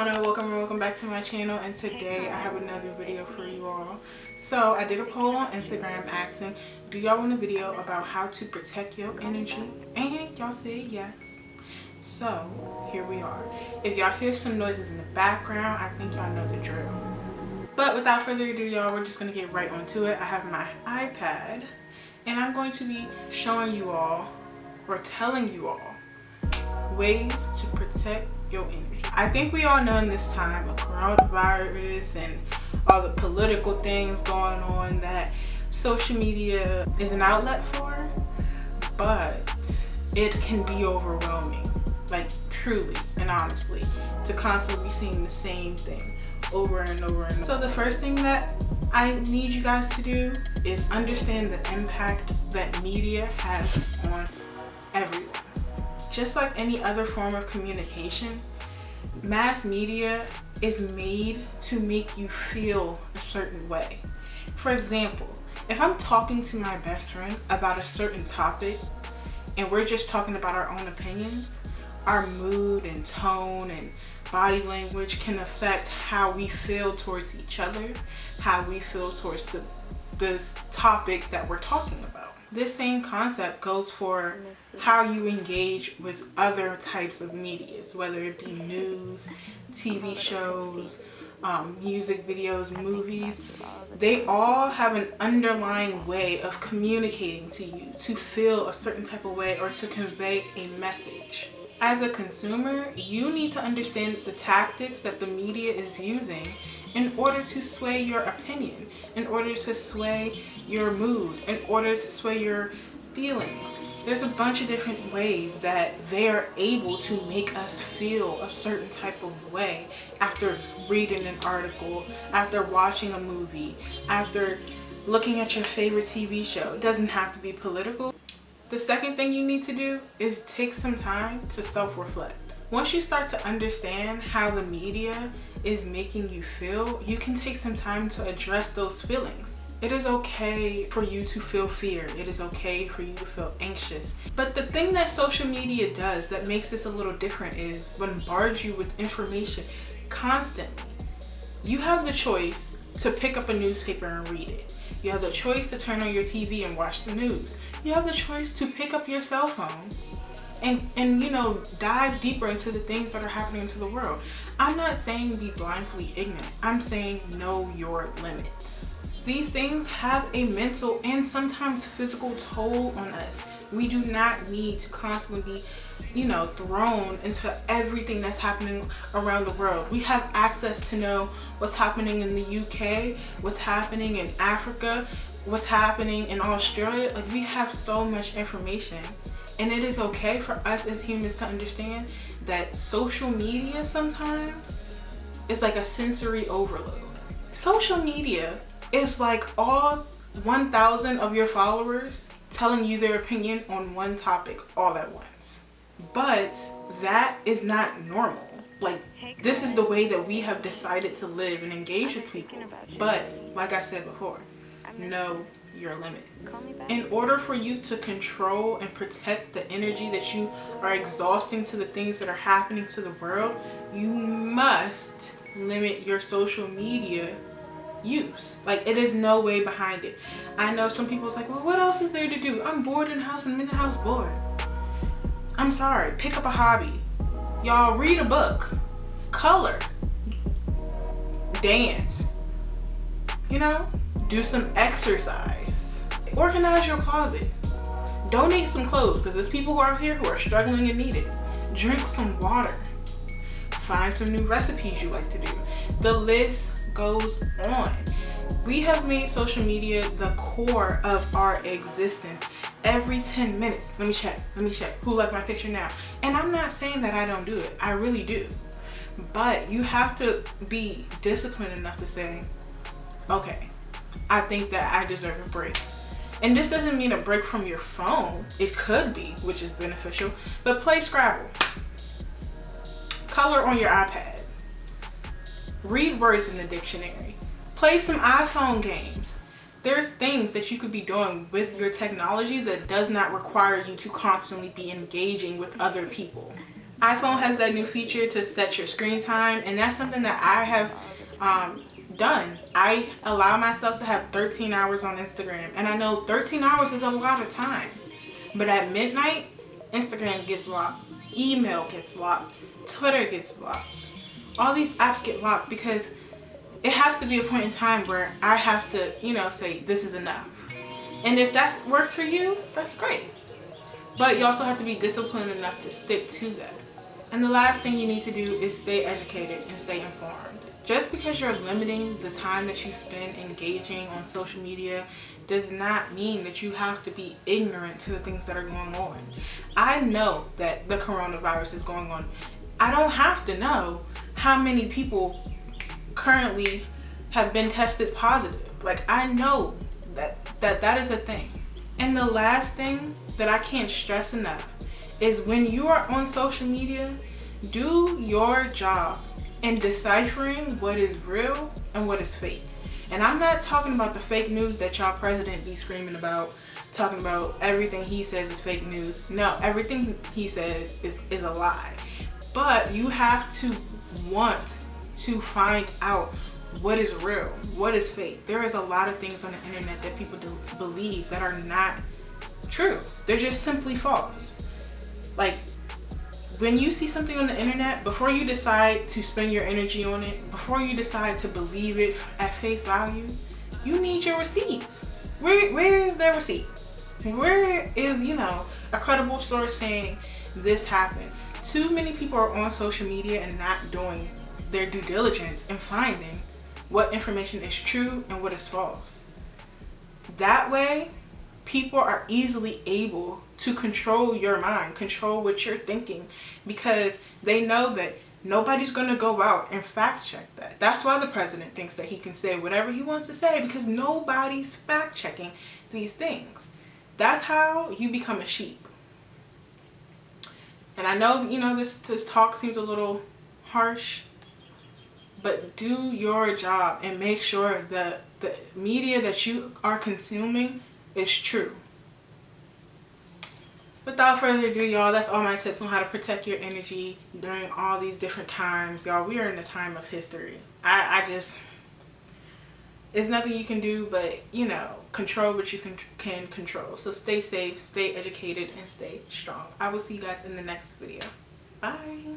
Brianna, welcome back to my channel, and today I have another video for you all. So I did a poll on Instagram asking, do y'all want a video about how to protect your energy? And y'all said yes. So here we are. If y'all hear some noises in the background, I think y'all know the drill. But without further ado, y'all, we're just gonna get right onto it. I have my iPad and I'm going to be showing you all, or telling you all, ways to protect your energy. I think we all know in this time of coronavirus and all the political things going on that social media is an outlet for, but it can be overwhelming, like truly and honestly, to constantly be seeing the same thing over and over and over. So the first thing that I need you guys to do is understand the impact that media has on everyone. Just like any other form of communication, mass media is made to make you feel a certain way. For example, if I'm talking to my best friend about a certain topic and we're just talking about our own opinions, our mood and tone and body language can affect how we feel towards each other, how we feel towards this topic that we're talking about. This same concept goes for how you engage with other types of medias, whether it be news, TV shows, music videos, movies. They all have an underlying way of communicating to you to feel a certain type of way or to convey a message. As a consumer, you need to understand the tactics that the media is using in order to sway your opinion, in order to sway your mood, in order to sway your feelings. There's a bunch of different ways that they are able to make us feel a certain type of way after reading an article, after watching a movie, after looking at your favorite TV show. It doesn't have to be political. The second thing you need to do is take some time to self-reflect. Once you start to understand how the media is making you feel, you can take some time to address those feelings. It is okay for you to feel fear. It is okay for you to feel anxious. But the thing that social media does that makes this a little different is bombards you with information constantly. You have the choice to pick up a newspaper and read it. You have the choice to turn on your TV and watch the news. You have the choice to pick up your cell phone and you know, dive deeper into the things that are happening to the world. I'm not saying be blindly ignorant. I'm saying know your limits. These things have a mental and sometimes physical toll on us. We do not need to constantly be, you know, thrown into everything that's happening around the world. We have access to know what's happening in the UK, what's happening in Africa, what's happening in Australia. Like, we have so much information. And it is okay for us as humans to understand that social media sometimes is like a sensory overload. Social media is like all 1,000 of your followers telling you their opinion on one topic all at once. But that is not normal. Like, this is the way that we have decided to live and engage with people. But like I said before, know your limits. In order for you to control and protect the energy that you are exhausting to the things that are happening to the world, you must limit your social media use. Like, it is no way behind it. I know some people's like, well, what else is there to do? I'm bored in the house and I'm in the house bored. I'm sorry, pick up a hobby. Y'all, read a book, color, dance, you know, do some exercise, organize your closet, donate some clothes, because there's people who are out here who are struggling and need it. Drink some water, find some new recipes you like to do. The list goes on. We have made social media the core of our existence. Every 10 minutes, let me check, who liked my picture now? And I'm not saying that I don't do it, I really do. But you have to be disciplined enough to say, okay, I think that I deserve a break. And this doesn't mean a break from your phone. It could be, which is beneficial, but play Scrabble. Color on your iPad. Read words in the dictionary. Play some iPhone games. There's things that you could be doing with your technology that does not require you to constantly be engaging with other people. iPhone has that new feature to set your screen time, and that's something that I have done. I allow myself to have 13 hours on Instagram, and I know 13 hours is a lot of time, but at midnight, Instagram gets locked, email gets locked, Twitter gets locked, all these apps get locked, because it has to be a point in time where I have to, you know, say this is enough. And if that works for you, that's great. But you also have to be disciplined enough to stick to that. And the last thing you need to do is stay educated and stay informed. Just because you're limiting the time that you spend engaging on social media does not mean that you have to be ignorant to the things that are going on. I know that the coronavirus is going on. I don't have to know how many people currently have been tested positive. Like, I know that is a thing. And the last thing that I can't stress enough is when you are on social media, do your job in deciphering what is real and what is fake. And I'm not talking about the fake news that y'all president be screaming about, talking about everything he says is fake news. No, everything he says is a lie. But you have to want to find out what is real, what is fake. There is a lot of things on the internet that people do believe that are not true. They're just simply false. Like, when you see something on the internet, before you decide to spend your energy on it, before you decide to believe it at face value, you need your receipts. Where is their receipt? Where is, you know, a credible source saying this happened? Too many people are on social media and not doing their due diligence and finding what information is true and what is false. That way, people are easily able to control your mind, control what you're thinking, because they know that nobody's going to go out and fact check that. That's why the president thinks that he can say whatever he wants to say, because nobody's fact checking these things. That's how you become a sheep. And I know, you know, this talk seems a little harsh, but do your job and make sure that the media that you are consuming is true. Without further ado, y'all, that's all my tips on how to protect your energy during all these different times. Y'all, we are in a time of history. I just, it's nothing you can do but, you know, control what you can control. So stay safe, stay educated, and stay strong. I will see you guys in the next video. Bye.